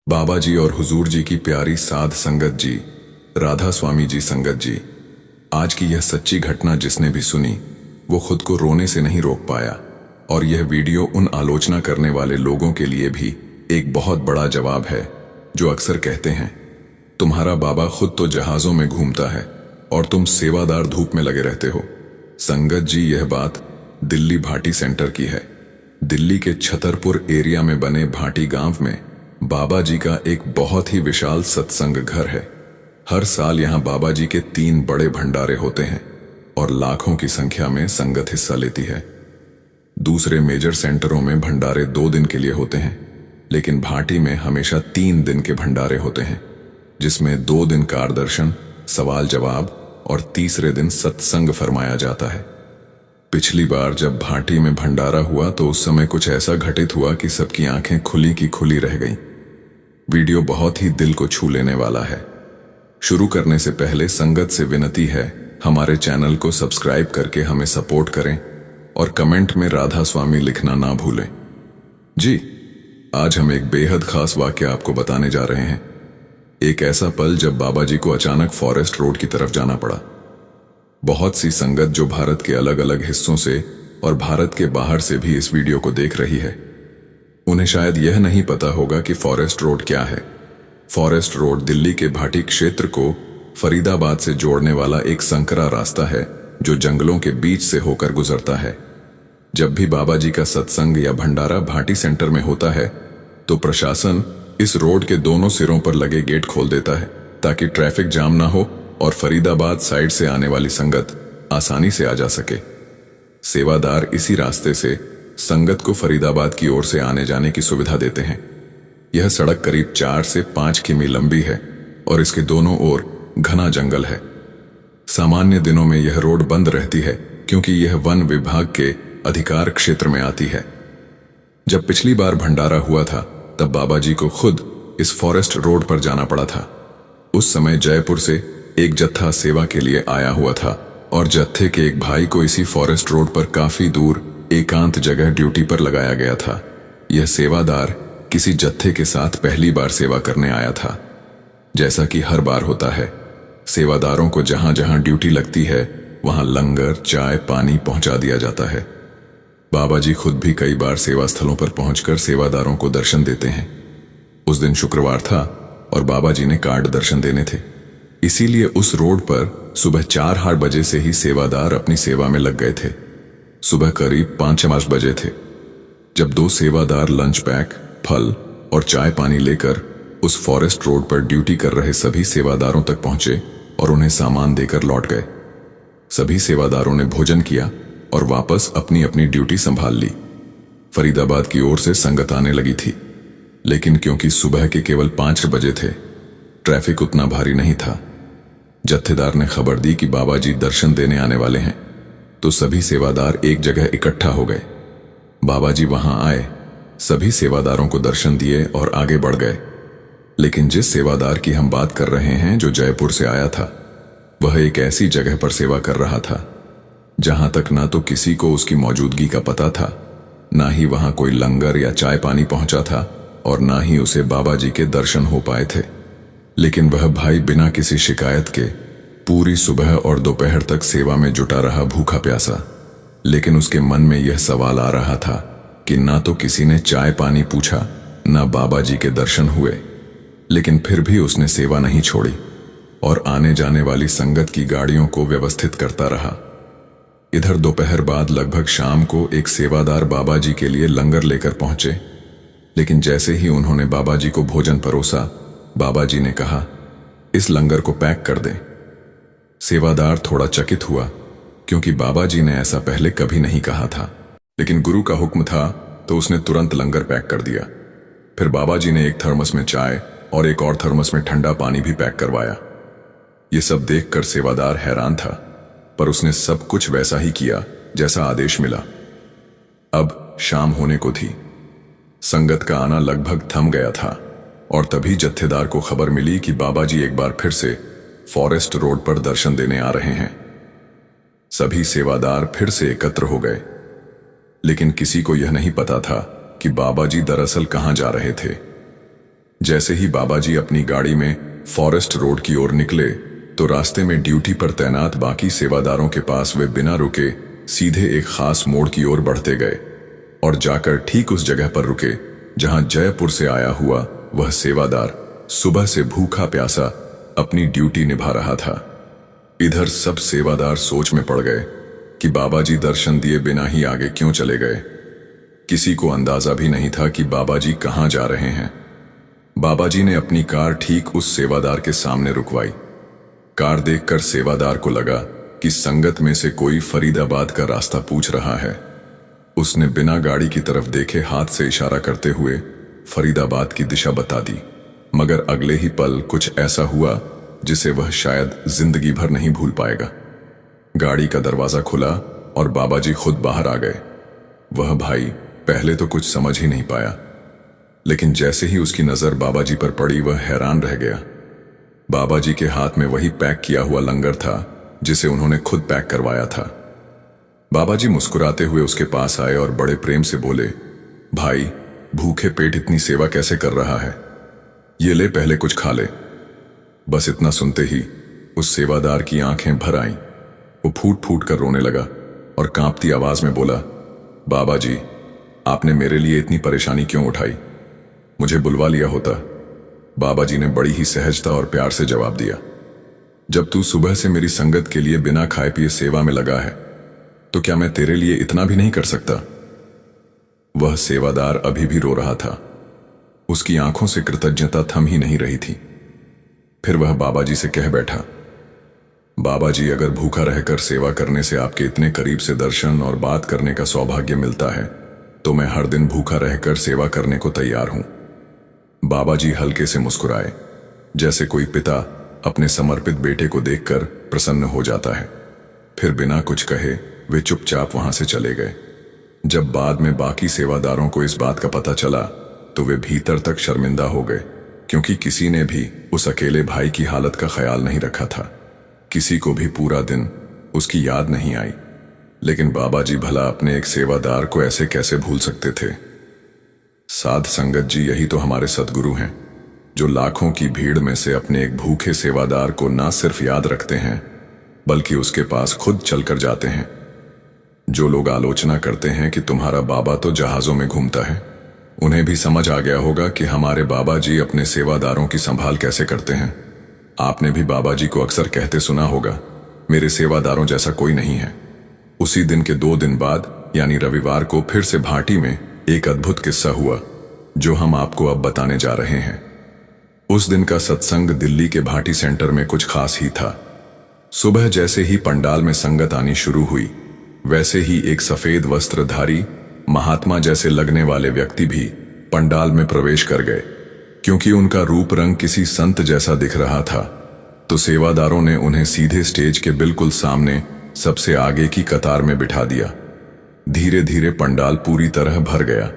बाबा जी और हुजूर जी की प्यारी साध संगत जी, राधा स्वामी जी संगत जी। आज की यह सच्ची घटना जिसने भी सुनी वो खुद को रोने से नहीं रोक पाया। और यह वीडियो उन आलोचना करने वाले लोगों के लिए भी एक बहुत बड़ा जवाब है जो अक्सर कहते हैं, तुम्हारा बाबा खुद तो जहाजों में घूमता है और तुम सेवादार धूप में लगे रहते हो। संगत जी, यह बात दिल्ली भाटी सेंटर की है। दिल्ली के छतरपुर एरिया में बने भाटी गांव में बाबा जी का एक बहुत ही विशाल सत्संग घर है। हर साल यहां बाबा जी के 3 बड़े भंडारे होते हैं और लाखों की संख्या में संगत हिस्सा लेती है। दूसरे मेजर सेंटरों में भंडारे 2 दिन के लिए होते हैं, लेकिन भाटी में हमेशा 3 दिन के भंडारे होते हैं, जिसमें 2 दिन कार दर्शन, सवाल जवाब और तीसरे दिन सत्संग फरमाया जाता है। पिछली बार जब भाटी में भंडारा हुआ तो उस समय कुछ ऐसा घटित हुआ कि सबकी आंखें खुली की खुली रह गईं। वीडियो बहुत ही दिल को छू लेने वाला है। शुरू करने से पहले संगत से विनती है, हमारे चैनल को सब्सक्राइब करके हमें सपोर्ट करें और कमेंट में राधा स्वामी लिखना ना भूलें। जी, आज हम एक बेहद खास वाक्य आपको बताने जा रहे हैं। एक ऐसा पल जब बाबा जी को अचानक फॉरेस्ट रोड की तरफ जाना पड़ा। बहुत सी संगत जो भारत के अलग अलग हिस्सों से और भारत के बाहर से भी इस वीडियो को देख रही है, उन्हें शायद यह नहीं पता होगा कि फॉरेस्ट रोड क्या है। फॉरेस्ट रोड दिल्ली के भाटी क्षेत्र को फरीदाबाद से जोड़ने वाला एक संकरा रास्ता है जो जंगलों के बीच से होकर गुजरता है। जब भी बाबा जी का सत्संग या भंडारा भाटी सेंटर में होता है तो प्रशासन इस रोड के दोनों सिरों पर लगे गेट खोल देता है ताकि ट्रैफिक जाम ना हो और फरीदाबाद साइड से आने वाली संगत आसानी से आ जा सके। सेवादार इसी रास्ते से संगत को फरीदाबाद की ओर से आने जाने की सुविधा देते हैं। यह सड़क करीब 4 से 5 किमी लंबी है और इसके दोनों ओर घना जंगल है। सामान्य दिनों में यह रोड बंद रहती है क्योंकि यह वन विभाग के अधिकार क्षेत्र में आती है। जब पिछली बार भंडारा हुआ था तब बाबा जी को खुद इस फॉरेस्ट रोड पर जाना पड़ा था। उस समय जयपुर से एक जत्था सेवा के लिए आया हुआ था और जत्थे के एक भाई को इसी फॉरेस्ट रोड पर काफी दूर एकांत जगह ड्यूटी पर लगाया गया था। यह सेवादार किसी जत्थे के साथ पहली बार सेवा करने आया था। जैसा कि हर बार होता है, सेवादारों को जहां जहां ड्यूटी लगती है वहां लंगर, चाय, पानी पहुंचा दिया जाता है। बाबा जी खुद भी कई बार सेवा स्थलों पर पहुंचकर सेवादारों को दर्शन देते हैं। उस दिन शुक्रवार था और बाबा जी ने कार्ड दर्शन देने थे, इसीलिए उस रोड पर सुबह 4 बजे से ही सेवादार अपनी सेवा में लग गए थे। सुबह करीब 5 बजे थे जब 2 सेवादार लंच पैक, फल और चाय पानी लेकर उस फॉरेस्ट रोड पर ड्यूटी कर रहे सभी सेवादारों तक पहुंचे और उन्हें सामान देकर लौट गए। सभी सेवादारों ने भोजन किया और वापस अपनी अपनी ड्यूटी संभाल ली। फरीदाबाद की ओर से संगत आने लगी थी, लेकिन क्योंकि सुबह के केवल 5 बजे थे, ट्रैफिक उतना भारी नहीं था। जत्थेदार ने खबर दी कि बाबा जी दर्शन देने आने वाले हैं, तो सभी सेवादार एक जगह इकट्ठा हो गए। बाबा जी वहां आए, सभी सेवादारों को दर्शन दिए और आगे बढ़ गए। लेकिन जिस सेवादार की हम बात कर रहे हैं जो जयपुर से आया था, वह एक ऐसी जगह पर सेवा कर रहा था जहां तक ना तो किसी को उसकी मौजूदगी का पता था, ना ही वहां कोई लंगर या चाय पानी पहुंचा था और ना ही उसे बाबा जी के दर्शन हो पाए थे। लेकिन वह भाई बिना किसी शिकायत के पूरी सुबह और दोपहर तक सेवा में जुटा रहा, भूखा प्यासा। लेकिन उसके मन में यह सवाल आ रहा था कि ना तो किसी ने चाय पानी पूछा, ना बाबा जी के दर्शन हुए, लेकिन फिर भी उसने सेवा नहीं छोड़ी और आने जाने वाली संगत की गाड़ियों को व्यवस्थित करता रहा। इधर दोपहर बाद लगभग शाम को एक सेवादार बाबा जी के लिए लंगर लेकर पहुंचे, लेकिन जैसे ही उन्होंने बाबा जी को भोजन परोसा, बाबा जी ने कहा, इस लंगर को पैक कर दें। सेवादार थोड़ा चकित हुआ क्योंकि बाबा जी ने ऐसा पहले कभी नहीं कहा था, लेकिन गुरु का हुक्म था तो उसने तुरंत लंगर पैक कर दिया। फिर बाबा जी ने एक थर्मस में चाय और एक और थर्मस में ठंडा पानी भी पैक करवाया। ये सब देखकर सेवादार हैरान था, पर उसने सब कुछ वैसा ही किया जैसा आदेश मिला। अब शाम होने को थी। संगत का आना लगभग थम गया था और तभी जत्थेदार को खबर मिली कि बाबा जी एक बार फिर से फॉरेस्ट रोड पर दर्शन देने आ रहे हैं। सभी सेवादार फिर से एकत्र हो गए, लेकिन किसी को यह नहीं पता था कि बाबा जी दरअसल कहां जा रहे थे। जैसे ही बाबा जी अपनी गाड़ी में फॉरेस्ट रोड की ओर निकले तो रास्ते में ड्यूटी पर तैनात बाकी सेवादारों के पास वे बिना रुके सीधे एक खास मोड़ की ओर बढ़ते गए और जाकर ठीक उस जगह पर रुके जहां जयपुर से आया हुआ वह सेवादार सुबह से भूखा प्यासा अपनी ड्यूटी निभा रहा था। इधर सब सेवादार सोच में पड़ गए कि बाबा जी दर्शन दिए बिना ही आगे क्यों चले गए। किसी को अंदाजा भी नहीं था कि बाबा जी कहां जा रहे हैं। बाबा जी ने अपनी कार ठीक उस सेवादार के सामने रुकवाई। कार देखकर सेवादार को लगा कि संगत में से कोई फरीदाबाद का रास्ता पूछ रहा है। उसने बिना गाड़ी की तरफ देखे हाथ से इशारा करते हुए फरीदाबाद की दिशा बता दी, मगर अगले ही पल कुछ ऐसा हुआ जिसे वह शायद जिंदगी भर नहीं भूल पाएगा। गाड़ी का दरवाजा खुला और बाबा जी खुद बाहर आ गए। वह भाई पहले तो कुछ समझ ही नहीं पाया, लेकिन जैसे ही उसकी नजर बाबा जी पर पड़ी वह हैरान रह गया। बाबा जी के हाथ में वही पैक किया हुआ लंगर था जिसे उन्होंने खुद पैक करवाया था। बाबा जी मुस्कुराते हुए उसके पास आए और बड़े प्रेम से बोले, भाई भूखे पेट इतनी सेवा कैसे कर रहा है, ये ले पहले कुछ खा ले। बस इतना सुनते ही उस सेवादार की आंखें भर आईं। वो फूट फूट कर रोने लगा और कांपती आवाज में बोला, बाबा जी आपने मेरे लिए इतनी परेशानी क्यों उठाई, मुझे बुलवा लिया होता। बाबा जी ने बड़ी ही सहजता और प्यार से जवाब दिया, जब तू सुबह से मेरी संगत के लिए बिना खाए पिए सेवा में लगा है तो क्या मैं तेरे लिए इतना भी नहीं कर सकता। वह सेवादार अभी भी रो रहा था। उसकी आंखों से कृतज्ञता थम ही नहीं रही थी। फिर वह बाबा जी से कह बैठा, बाबा जी अगर भूखा रहकर सेवा करने से आपके इतने करीब से दर्शन और बात करने का सौभाग्य मिलता है तो मैं हर दिन भूखा रहकर सेवा करने को तैयार हूं। बाबा जी हल्के से मुस्कुराए, जैसे कोई पिता अपने समर्पित बेटे को देखकर प्रसन्न हो जाता है। फिर बिना कुछ कहे वे चुपचाप वहां से चले गए। जब बाद में बाकी सेवादारों को इस बात का पता चला तो वे भीतर तक शर्मिंदा हो गए, क्योंकि किसी ने भी उस अकेले भाई की हालत का ख्याल नहीं रखा था। किसी को भी पूरा दिन उसकी याद नहीं आई, लेकिन बाबा जी भला अपने एक सेवादार को ऐसे कैसे भूल सकते थे। साध संगत जी यही तो हमारे सद्गुरु हैं, जो लाखों की भीड़ में से अपने एक भूखे सेवादार को ना सिर्फ याद रखते हैं बल्कि उसके पास खुद चलकर जाते हैं। जो लोग आलोचना करते हैं कि तुम्हारा बाबा तो जहाजों में घूमता है, उन्हें भी समझ आ गया होगा कि हमारे बाबा जी अपने सेवादारों की संभाल कैसे करते हैं। आपने भी बाबा जी को अक्सर कहते सुना होगा, मेरे सेवादारों जैसा कोई नहीं है। उसी दिन के 2 दिन बाद यानी रविवार को फिर से भाटी में एक अद्भुत किस्सा हुआ जो हम आपको अब बताने जा रहे हैं। उस दिन का सत्संग दिल्ली के भाटी सेंटर में कुछ खास ही था। सुबह जैसे ही पंडाल में संगत आनी शुरू हुई, वैसे ही एक सफेद वस्त्रधारी महात्मा जैसे लगने वाले व्यक्ति भी पंडाल में प्रवेश कर गए। क्योंकि उनका रूप रंग किसी संत जैसा दिख रहा था, तो सेवादारों ने उन्हें सीधे स्टेज के बिल्कुल सामने सबसे आगे की कतार में बिठा दिया। धीरे धीरे पंडाल पूरी तरह भर गया।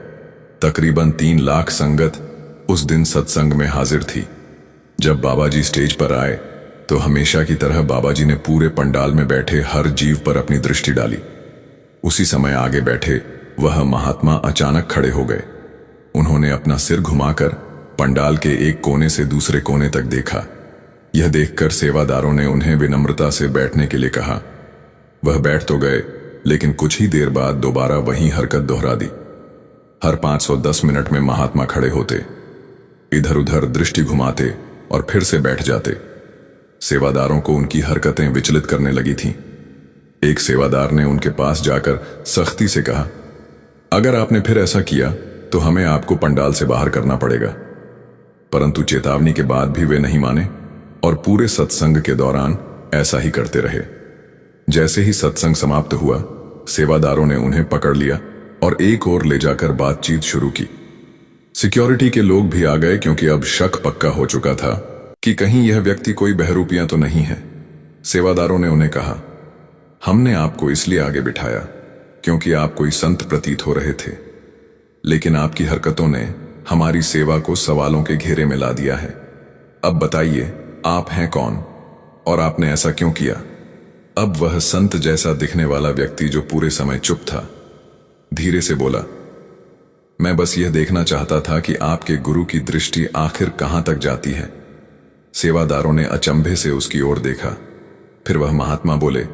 तकरीबन 3 लाख संगत उस दिन सत्संग में हाजिर थी। जब बाबा जी स्टेज पर आए तो हमेशा की तरह बाबा जी ने पूरे पंडाल में बैठे हर जीव पर अपनी दृष्टि डाली। उसी समय आगे बैठे वह महात्मा अचानक खड़े हो गए। उन्होंने अपना सिर घुमाकर पंडाल के एक कोने से दूसरे कोने तक देखा। यह देखकर सेवादारों ने उन्हें विनम्रता से बैठने के लिए कहा। वह बैठ तो गए, लेकिन कुछ ही देर बाद दोबारा वही हरकत दोहरा दी। हर 510 मिनट में महात्मा खड़े होते, इधर उधर दृष्टि घुमाते और फिर से बैठ जाते। सेवादारों को उनकी हरकतें विचलित करने लगी थीं। एक सेवादार ने उनके पास जाकर सख्ती से कहा, अगर आपने फिर ऐसा किया तो हमें आपको पंडाल से बाहर करना पड़ेगा। परंतु चेतावनी के बाद भी वे नहीं माने और पूरे सत्संग के दौरान ऐसा ही करते रहे। जैसे ही सत्संग समाप्त हुआ, सेवादारों ने उन्हें पकड़ लिया और एक ओर ले जाकर बातचीत शुरू की। सिक्योरिटी के लोग भी आ गए, क्योंकि अब शक पक्का हो चुका था कि कहीं यह व्यक्ति कोई बहरूपियां तो नहीं है। सेवादारों ने उन्हें कहा, हमने आपको इसलिए आगे बिठाया क्योंकि आप कोई संत प्रतीत हो रहे थे, लेकिन आपकी हरकतों ने हमारी सेवा को सवालों के घेरे में ला दिया है। अब बताइए आप हैं कौन और आपने ऐसा क्यों किया। अब वह संत जैसा दिखने वाला व्यक्ति जो पूरे समय चुप था, धीरे से बोला, मैं बस यह देखना चाहता था कि आपके गुरु की दृष्टि आखिर कहां तक जाती है। सेवादारों ने अचंभे से उसकी ओर देखा। फिर वह महात्मा बोले,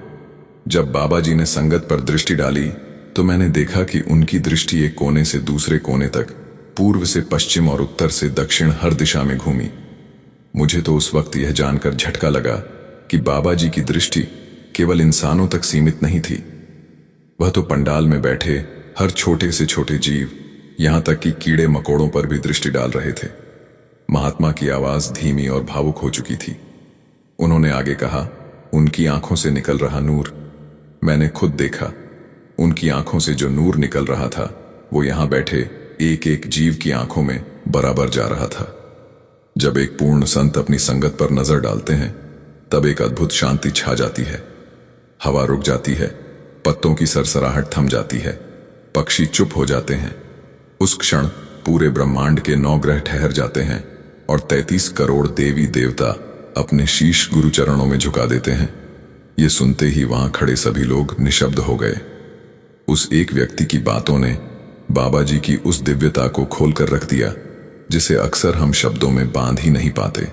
जब बाबा जी ने संगत पर दृष्टि डाली तो मैंने देखा कि उनकी दृष्टि एक कोने से दूसरे कोने तक, पूर्व से पश्चिम और उत्तर से दक्षिण हर दिशा में घूमी। मुझे तो उस वक्त यह जानकर झटका लगा कि बाबा जी की दृष्टि केवल इंसानों तक सीमित नहीं थी। वह तो पंडाल में बैठे हर छोटे से छोटे जीव, यहां तक कि कीड़े मकोड़ों पर भी दृष्टि डाल रहे थे। महात्मा की आवाज धीमी और भावुक हो चुकी थी। उन्होंने आगे कहा, उनकी आंखों से निकल रहा नूर मैंने खुद देखा। उनकी आंखों से जो नूर निकल रहा था वो यहां बैठे एक एक जीव की आंखों में बराबर जा रहा था। जब एक पूर्ण संत अपनी संगत पर नजर डालते हैं तब एक अद्भुत शांति छा जाती है। हवा रुक जाती है, पत्तों की सरसराहट थम जाती है, पक्षी चुप हो जाते हैं। उस क्षण पूरे ब्रह्मांड के 9 ग्रह ठहर जाते हैं और 33 करोड़ देवी देवता अपने शीश गुरु चरणों में झुका देते हैं। ये सुनते ही वहां खड़े सभी लोग निशब्द हो गए। उस एक व्यक्ति की बातों ने बाबा जी की उस दिव्यता को खोलकर रख दिया जिसे अक्सर हम शब्दों में बांध ही नहीं पाते।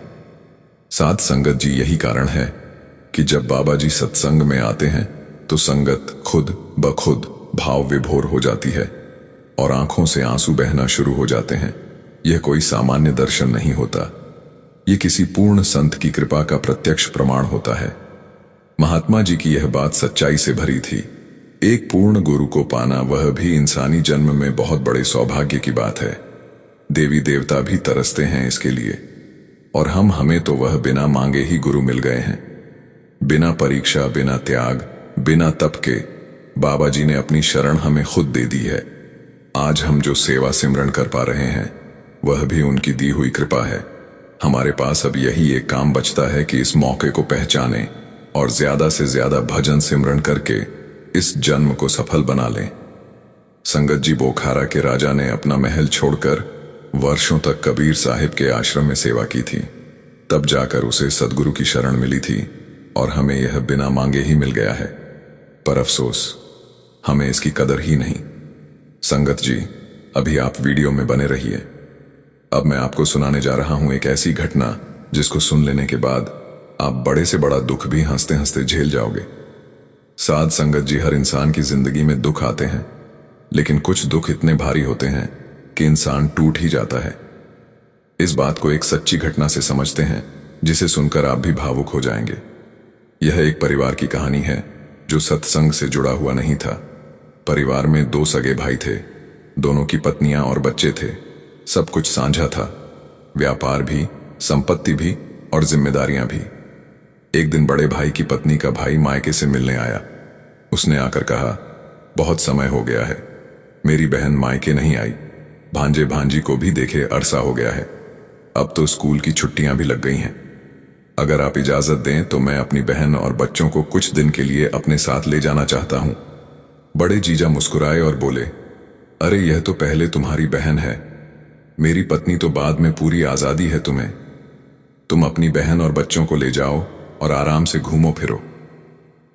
साध संगत जी, यही कारण है कि जब बाबा जी सत्संग में आते हैं तो संगत खुद ब खुद भाव विभोर हो जाती है और आंखों से आंसू बहना शुरू हो जाते हैं। यह कोई सामान्य दर्शन नहीं होता, यह किसी पूर्ण संत की कृपा का प्रत्यक्ष प्रमाण होता है। महात्मा जी की यह बात सच्चाई से भरी थी। एक पूर्ण गुरु को पाना, वह भी इंसानी जन्म में, बहुत बड़े सौभाग्य की बात है। देवी देवता भी तरसते हैं इसके लिए, और हमें तो वह बिना मांगे ही गुरु मिल गए हैं। बिना परीक्षा, बिना त्याग, बिना तप के बाबा जी ने अपनी शरण हमें खुद दे दी है। आज हम जो सेवा सिमरन कर पा रहे हैं वह भी उनकी दी हुई कृपा है। हमारे पास अब यही एक काम बचता है कि इस मौके को पहचानें और ज्यादा से ज्यादा भजन सिमरन करके इस जन्म को सफल बना लें। संगत जी बोखारा के राजा ने अपना महल छोड़कर वर्षों तक कबीर साहिब के आश्रम में सेवा की थी। तब जाकर उसे सदगुरु की शरण मिली थी और हमें यह बिना मांगे ही मिल गया है। पर अफसोस, हमें इसकी कदर ही नहीं। संगत जी, अभी आप वीडियो में बने रहिए। अब मैं आपको सुनाने जा रहा हूं एक ऐसी घटना जिसको सुन लेने के बाद आप बड़े से बड़ा दुख भी हंसते हंसते झेल जाओगे। साध संगत जी, हर इंसान की जिंदगी में दुख आते हैं, लेकिन कुछ दुख इतने भारी होते हैं कि इंसान टूट ही जाता है। इस बात को एक सच्ची घटना से समझते हैं जिसे सुनकर आप भी भावुक हो जाएंगे। यह एक परिवार की कहानी है जो सत्संग से जुड़ा हुआ नहीं था। परिवार में 2 सगे भाई थे, दोनों की पत्नियां और बच्चे थे। सब कुछ साझा था, व्यापार भी, संपत्ति भी और जिम्मेदारियां भी। एक दिन बड़े भाई की पत्नी का भाई मायके से मिलने आया। उसने आकर कहा, बहुत समय हो गया है, मेरी बहन मायके नहीं आई। भांजे भांजी को भी देखे अरसा हो गया है। अब तो स्कूल की छुट्टियां भी लग गई हैं। अगर आप इजाजत दें तो मैं अपनी बहन और बच्चों को कुछ दिन के लिए अपने साथ ले जाना चाहता हूं। बड़े जीजा मुस्कुराए और बोले, अरे यह तो पहले तुम्हारी बहन है, मेरी पत्नी तो बाद में, पूरी आजादी है तुम्हें। तुम अपनी बहन और बच्चों को ले जाओ और आराम से घूमो फिरो।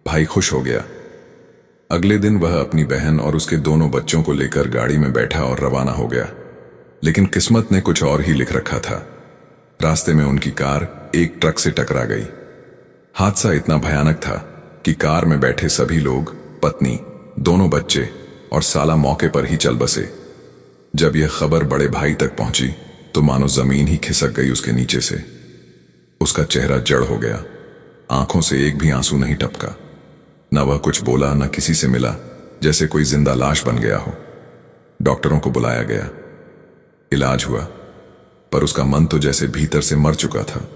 भाई खुश हो गया। अगले दिन वह अपनी बहन और उसके दोनों बच्चों को लेकर गाड़ी में बैठा और रवाना हो गया। लेकिन किस्मत ने कुछ और ही लिख रखा था। रास्ते में उनकी कार एक ट्रक से टकरा गई। हादसा इतना भयानक था कि कार में बैठे सभी लोग, पत्नी, दोनों बच्चे और साला मौके पर ही चल बसे। जब यह खबर बड़े भाई तक पहुंची तो मानो जमीन ही खिसक गई उसके नीचे से। उसका चेहरा जड़ हो गया, आंखों से एक भी आंसू नहीं टपका। न वह कुछ बोला, न किसी से मिला, जैसे कोई जिंदा लाश बन गया हो। डॉक्टरों को बुलाया गया, इलाज हुआ, पर उसका मन तो जैसे भीतर से मर चुका था।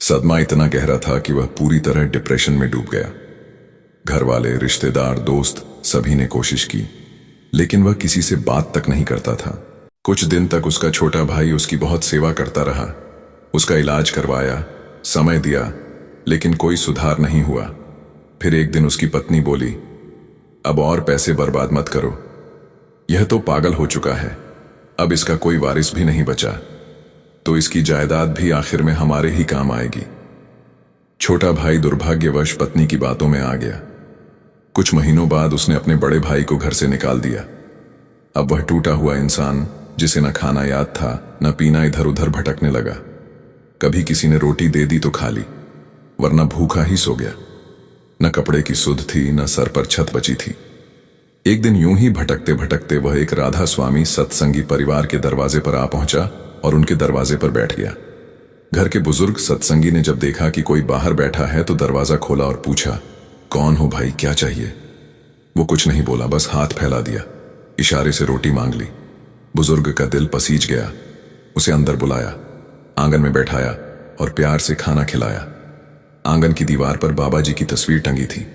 सदमा इतना गहरा था कि वह पूरी तरह डिप्रेशन में डूब गया। घर वाले, रिश्तेदार, दोस्त सभी ने कोशिश की, लेकिन वह किसी से बात तक नहीं करता था। कुछ दिन तक उसका छोटा भाई उसकी बहुत सेवा करता रहा, उसका इलाज करवाया, समय दिया, लेकिन कोई सुधार नहीं हुआ। फिर एक दिन उसकी पत्नी बोली, अब और पैसे बर्बाद मत करो, यह तो पागल हो चुका है, अब इसका कोई वारिस भी नहीं बचा, तो इसकी जायदाद भी आखिर में हमारे ही काम आएगी। छोटा भाई दुर्भाग्यवश पत्नी की बातों में आ गया। कुछ महीनों बाद उसने अपने बड़े भाई को घर से निकाल दिया। अब वह टूटा हुआ इंसान, जिसे न खाना याद था न पीना, इधर उधर भटकने लगा। कभी किसी ने रोटी दे दी तो खा ली, वरना भूखा ही सो गया। न कपड़े की सुध थी न सर पर छत बची थी। एक दिन यूं ही भटकते भटकते वह एक राधा स्वामी सत्संगी परिवार के दरवाजे पर आ पहुंचा और उनके दरवाजे पर बैठ गया। घर के बुजुर्ग सत्संगी ने जब देखा कि कोई बाहर बैठा है तो दरवाजा खोला और पूछा, कौन हो भाई, क्या चाहिए? वो कुछ नहीं बोला, बस हाथ फैला दिया, इशारे से रोटी मांग ली। बुजुर्ग का दिल पसीज गया। उसे अंदर बुलाया, आंगन में बैठाया और प्यार से खाना खिलाया। आंगन की दीवार पर बाबा जी की तस्वीर टंगी थी।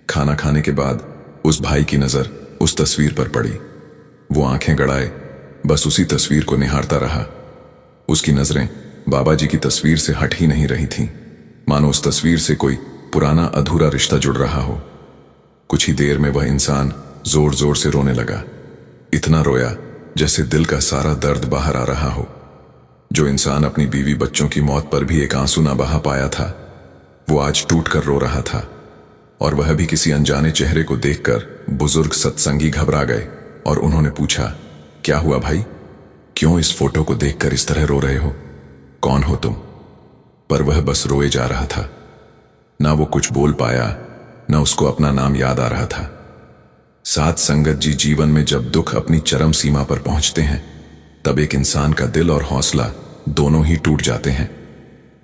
खाना खाने के बाद उस भाई की नजर उस तस्वीर पर पड़ी। वो आंखें गड़ाए बस उसी तस्वीर को निहारता रहा। उसकी नजरें बाबा जी की तस्वीर से हट ही नहीं रही थीं, मानो उस तस्वीर से कोई पुराना अधूरा रिश्ता जुड़ रहा हो। कुछ ही देर में वह इंसान जोर जोर से रोने लगा। इतना रोया जैसे दिल का सारा दर्द बाहर आ रहा हो। जो इंसान अपनी बीवी बच्चों की मौत पर भी एक आंसू ना बहा पाया था, वो आज टूट कर रो रहा था। और वह भी किसी अनजाने चेहरे को देखकर बुजुर्ग सत्संगी घबरा गए और उन्होंने पूछा, क्या हुआ भाई? क्यों इस फोटो को देखकर इस तरह रो रहे हो? कौन हो तुम? पर वह बस रोए जा रहा था। ना वो कुछ बोल पाया, ना उसको अपना नाम याद आ रहा था। साथ संगत जी, जीवन में जब दुख अपनी चरम सीमा पर पहुंचते हैं तब एक इंसान का दिल और हौसला दोनों ही टूट जाते हैं।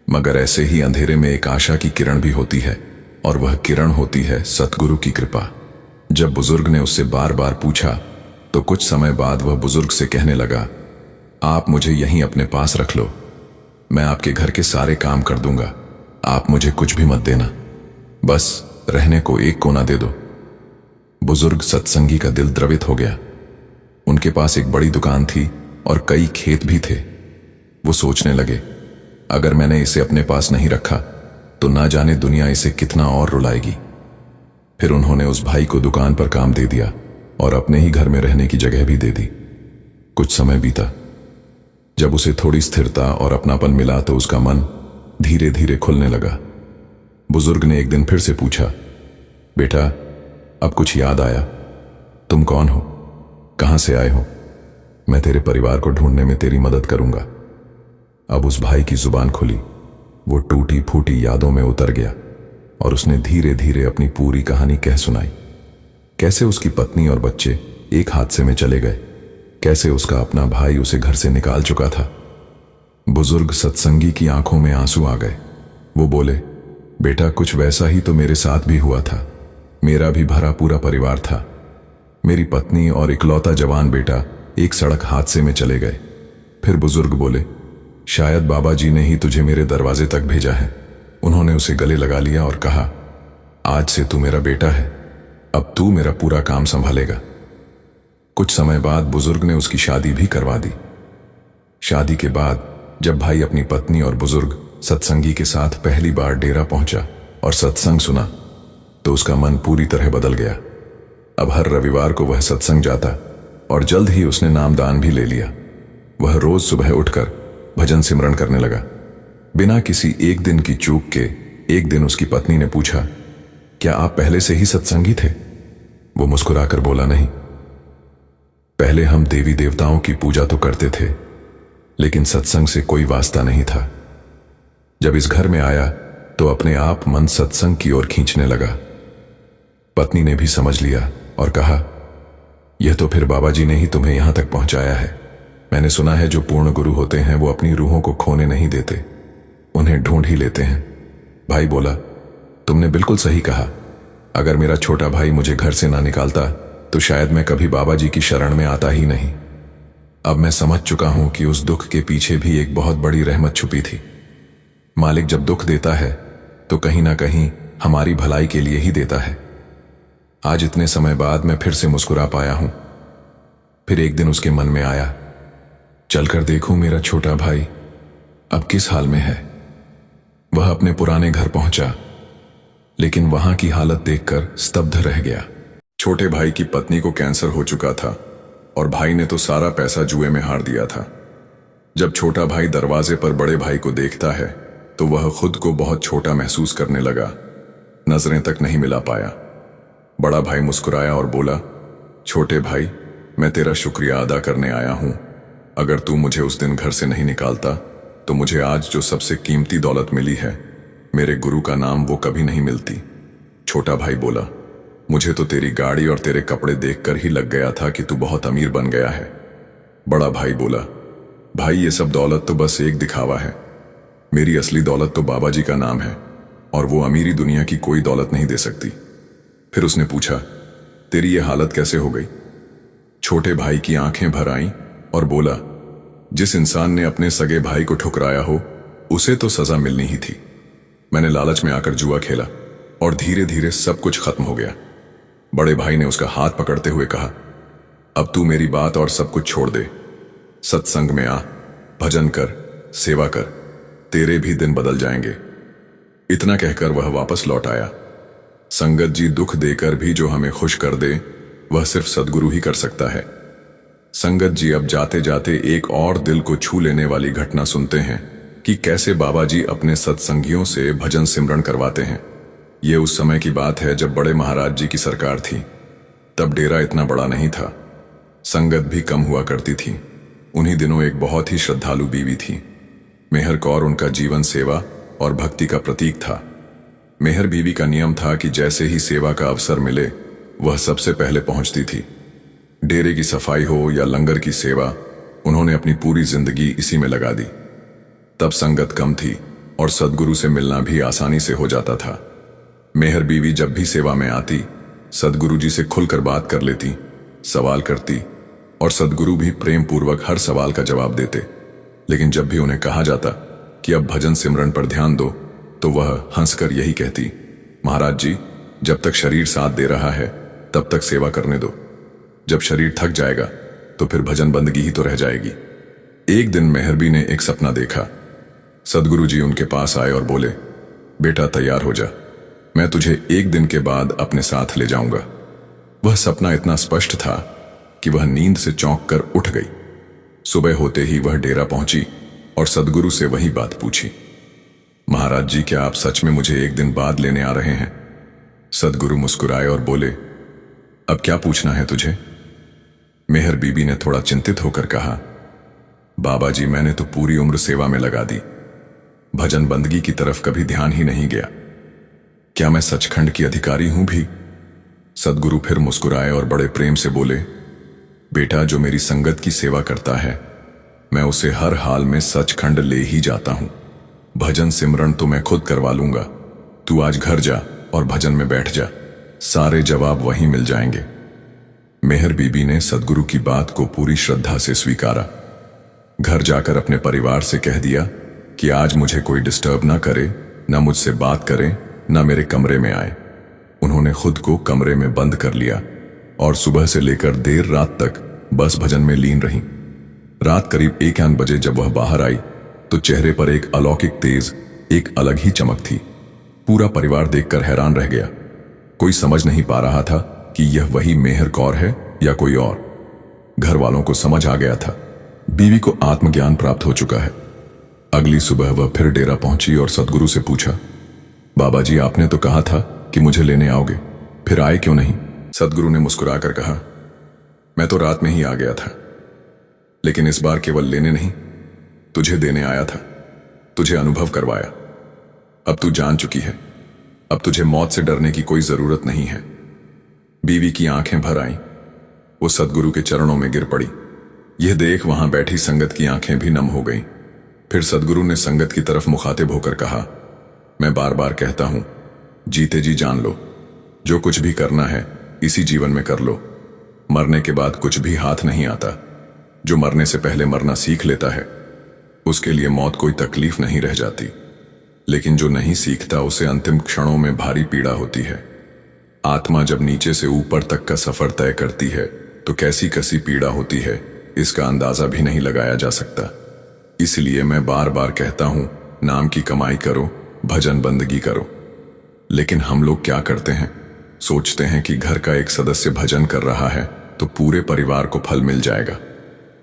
मगर ऐसे ही अंधेरे में एक आशा की किरण भी होती है, और वह किरण होती है सतगुरु की कृपा। जब बुजुर्ग ने उससे बार बार पूछा तो कुछ समय बाद वह बुजुर्ग से कहने लगा, आप मुझे यहीं अपने पास रख लो, मैं आपके घर के सारे काम कर दूंगा, आप मुझे कुछ भी मत देना, बस रहने को एक कोना दे दो। बुजुर्ग सत्संगी का दिल द्रवित हो गया। उनके पास एक बड़ी दुकान थी और कई खेत भी थे। वो सोचने लगे, अगर मैंने इसे अपने पास नहीं रखा तो ना जाने दुनिया इसे कितना और रुलाएगी। फिर उन्होंने उस भाई को दुकान पर काम दे दिया और अपने ही घर में रहने की जगह भी दे दी। कुछ समय बीता। जब उसे थोड़ी स्थिरता और अपनापन मिला तो उसका मन धीरे धीरे खुलने लगा। बुजुर्ग ने एक दिन फिर से पूछा, बेटा अब कुछ याद आया? तुम कौन हो? कहां से आए हो? मैं तेरे परिवार को ढूंढने में तेरी मदद करूंगा। अब उस भाई की जुबान खुली। वो टूटी फूटी यादों में उतर गया और उसने धीरे धीरे अपनी पूरी कहानी कह सुनाई। कैसे उसकी पत्नी और बच्चे एक हादसे में चले गए, कैसे उसका अपना भाई उसे घर से निकाल चुका था। बुजुर्ग सत्संगी की आंखों में आंसू आ गए। वो बोले, बेटा कुछ वैसा ही तो मेरे साथ भी हुआ था। मेरा भी भरा पूरा परिवार था। मेरी पत्नी और इकलौता जवान बेटा एक सड़क हादसे में चले गए। फिर बुजुर्ग बोले, शायद बाबा जी ने ही तुझे मेरे दरवाजे तक भेजा है। उन्होंने उसे गले लगा लिया और कहा, आज से तू मेरा बेटा है, अब तू मेरा पूरा काम संभालेगा। कुछ समय बाद बुजुर्ग ने उसकी शादी भी करवा दी। शादी के बाद जब भाई अपनी पत्नी और बुजुर्ग सत्संगी के साथ पहली बार डेरा पहुंचा और सत्संग सुना तो उसका मन पूरी तरह बदल गया। अब हर रविवार को वह सत्संग जाता और जल्द ही उसने नामदान भी ले लिया। वह रोज सुबह उठकर भजन सिमरन करने लगा, बिना किसी एक दिन की चूक के। एक दिन उसकी पत्नी ने पूछा, क्या आप पहले से ही सत्संगी थे? वो मुस्कुराकर बोला, नहीं, पहले हम देवी देवताओं की पूजा तो करते थे, लेकिन सत्संग से कोई वास्ता नहीं था। जब इस घर में आया तो अपने आप मन सत्संग की ओर खींचने लगा। पत्नी ने भी समझ लिया और कहा, यह तो फिर बाबा जी ने ही तुम्हें यहां तक पहुंचाया है। मैंने सुना है जो पूर्ण गुरु होते हैं वो अपनी रूहों को खोने नहीं देते, उन्हें ढूंढ ही लेते हैं। भाई बोला, तुमने बिल्कुल सही कहा। अगर मेरा छोटा भाई मुझे घर से ना निकालता तो शायद मैं कभी बाबा जी की शरण में आता ही नहीं। अब मैं समझ चुका हूं कि उस दुख के पीछे भी एक बहुत बड़ी रहमत छुपी थी। मालिक जब दुख देता है तो कहीं ना कहीं हमारी भलाई के लिए ही देता है। आज इतने समय बाद मैं फिर से मुस्कुरा पाया हूं। फिर एक दिन उसके मन में आया, चलकर देखूं मेरा छोटा भाई अब किस हाल में है। वह अपने पुराने घर पहुंचा, लेकिन वहां की हालत देखकर स्तब्ध रह गया। छोटे भाई की पत्नी को कैंसर हो चुका था और भाई ने तो सारा पैसा जुए में हार दिया था। जब छोटा भाई दरवाजे पर बड़े भाई को देखता है तो वह खुद को बहुत छोटा महसूस करने लगा, नजरें तक नहीं मिला पाया। बड़ा भाई मुस्कुराया और बोला, छोटे भाई मैं तेरा शुक्रिया अदा करने आया हूं। अगर तू मुझे उस दिन घर से नहीं निकालता तो मुझे आज जो सबसे कीमती दौलत मिली है, मेरे गुरु का नाम, वो कभी नहीं मिलती। छोटा भाई बोला, मुझे तो तेरी गाड़ी और तेरे कपड़े देखकर ही लग गया था कि तू बहुत अमीर बन गया है। बड़ा भाई बोला, भाई ये सब दौलत तो बस एक दिखावा है। मेरी असली दौलत तो बाबा जी का नाम है और वो अमीरी दुनिया की कोई दौलत नहीं दे सकती। फिर उसने पूछा, तेरी ये हालत कैसे हो गई? छोटे भाई की आंखें भर आईं और बोला, जिस इंसान ने अपने सगे भाई को ठुकराया हो उसे तो सजा मिलनी ही थी। मैंने लालच में आकर जुआ खेला और धीरे धीरे सब कुछ खत्म हो गया। बड़े भाई ने उसका हाथ पकड़ते हुए कहा, अब तू मेरी बात और सब कुछ छोड़ दे। सत्संग में आ, भजन कर, सेवा कर, तेरे भी दिन बदल जाएंगे। इतना कहकर वह वापस लौट आया। संगत जी, दुख देकर भी जो हमें खुश कर दे वह सिर्फ सद्गुरु ही कर सकता है। संगत जी, अब जाते जाते एक और दिल को छू लेने वाली घटना सुनते हैं कि कैसे बाबा जी अपने सत्संगियों से भजन सिमरन करवाते हैं। ये उस समय की बात है जब बड़े महाराज जी की सरकार थी। तब डेरा इतना बड़ा नहीं था, संगत भी कम हुआ करती थी। उन्हीं दिनों एक बहुत ही श्रद्धालु बीवी थी। मेहर कौर उनका जीवन सेवा और भक्ति का प्रतीक था। मेहर बीवी का नियम था कि जैसे ही सेवा का अवसर मिले वह सबसे पहले पहुंचती थी। डेरे की सफाई हो या लंगर की सेवा, उन्होंने अपनी पूरी जिंदगी इसी में लगा दी। तब संगत कम थी और सद्गुरु से मिलना भी आसानी से हो जाता था। मेहर बीवी जब भी सेवा में आती, सद्गुरु जी से खुलकर बात कर लेती, सवाल करती और सद्गुरु भी प्रेम पूर्वक हर सवाल का जवाब देते। लेकिन जब भी उन्हें कहा जाता कि अब भजन सिमरन पर ध्यान दो, तो वह हंसकर यही कहती, महाराज जी, जब तक शरीर साथ दे रहा है तब तक सेवा करने दो। जब शरीर थक जाएगा तो फिर भजन बंदगी ही तो रह जाएगी। एक दिन मेहरबी ने एक सपना देखा। सद्गुरु जी उनके पास आए और बोले, बेटा तैयार हो जा, मैं तुझे एक दिन के बाद अपने साथ ले जाऊंगा। वह सपना इतना स्पष्ट था कि वह नींद से चौंक कर उठ गई। सुबह होते ही वह डेरा पहुंची और सद्गुरु से वही बात पूछी, महाराज जी, क्या आप सच में मुझे एक दिन बाद लेने आ रहे हैं? सद्गुरु मुस्कुराए और बोले, अब क्या पूछना है तुझे? मेहर बीबी ने थोड़ा चिंतित होकर कहा, बाबा जी, मैंने तो पूरी उम्र सेवा में लगा दी, भजन बंदगी की तरफ कभी ध्यान ही नहीं गया। क्या मैं सचखंड की अधिकारी हूं भी? सद्गुरु फिर मुस्कुराए और बड़े प्रेम से बोले, बेटा, जो मेरी संगत की सेवा करता है मैं उसे हर हाल में सचखंड ले ही जाता हूं। भजन सिमरन तो मैं खुद करवा लूंगा। तू आज घर जा और भजन में बैठ जा, सारे जवाब वहीं मिल जाएंगे। मेहर बीबी ने सद्गुरु की बात को पूरी श्रद्धा से स्वीकारा। घर जाकर अपने परिवार से कह दिया कि आज मुझे कोई डिस्टर्ब ना करे, ना मुझसे बात करे, ना मेरे कमरे में आए। उन्होंने खुद को कमरे में बंद कर लिया और सुबह से लेकर देर रात तक बस भजन में लीन रहीं। रात करीब 1 बजे जब वह बाहर आई तो चेहरे पर एक अलौकिक तेज, एक अलग ही चमक थी। पूरा परिवार देखकर हैरान रह गया। कोई समझ नहीं पा रहा था कि यह वही मेहर कौर है या कोई और। घर वालों को समझ आ गया था, बीवी को आत्मज्ञान प्राप्त हो चुका है। अगली सुबह वह फिर डेरा पहुंची और सद्गुरु से पूछा, बाबा जी, आपने तो कहा था कि मुझे लेने आओगे, फिर आए क्यों नहीं? सद्गुरु ने मुस्कुराकर कहा, मैं तो रात में ही आ गया था, लेकिन इस बार केवल लेने नहीं, तुझे देने आया था। तुझे अनुभव करवाया। अब तू जान चुकी है, अब तुझे मौत से डरने की कोई जरूरत नहीं है। बीवी की आंखें भर आईं। वो सद्गुरु के चरणों में गिर पड़ी। यह देख वहां बैठी संगत की आंखें भी नम हो गईं। फिर सद्गुरु ने संगत की तरफ मुखातिब होकर कहा, मैं बार बार कहता हूं, जीते जी जान लो, जो कुछ भी करना है इसी जीवन में कर लो। मरने के बाद कुछ भी हाथ नहीं आता। जो मरने से पहले मरना सीख लेता है उसके लिए मौत कोई तकलीफ नहीं रह जाती, लेकिन जो नहीं सीखता उसे अंतिम क्षणों में भारी पीड़ा होती है। आत्मा जब नीचे से ऊपर तक का सफर तय करती है तो कैसी कैसी पीड़ा होती है इसका अंदाजा भी नहीं लगाया जा सकता। इसलिए मैं बार बार कहता हूं, नाम की कमाई करो, भजन बंदगी करो। लेकिन हम लोग क्या करते हैं, सोचते हैं कि घर का एक सदस्य भजन कर रहा है तो पूरे परिवार को फल मिल जाएगा।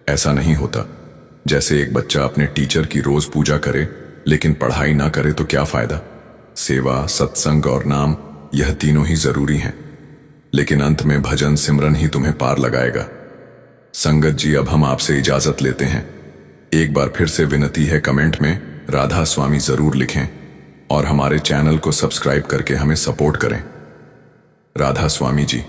ऐसा नहीं होता। जैसे एक बच्चा अपने टीचर की रोज पूजा करे लेकिन पढ़ाई ना करे तो क्या फायदा। सेवा, सत्संग और नाम, यह तीनों ही जरूरी हैं, लेकिन अंत में भजन सिमरन ही तुम्हें पार लगाएगा। संगत जी, अब हम आपसे इजाजत लेते हैं। एक बार फिर से विनती है, कमेंट में राधा स्वामी जरूर लिखें और हमारे चैनल को सब्सक्राइब करके हमें सपोर्ट करें। राधा स्वामी जी।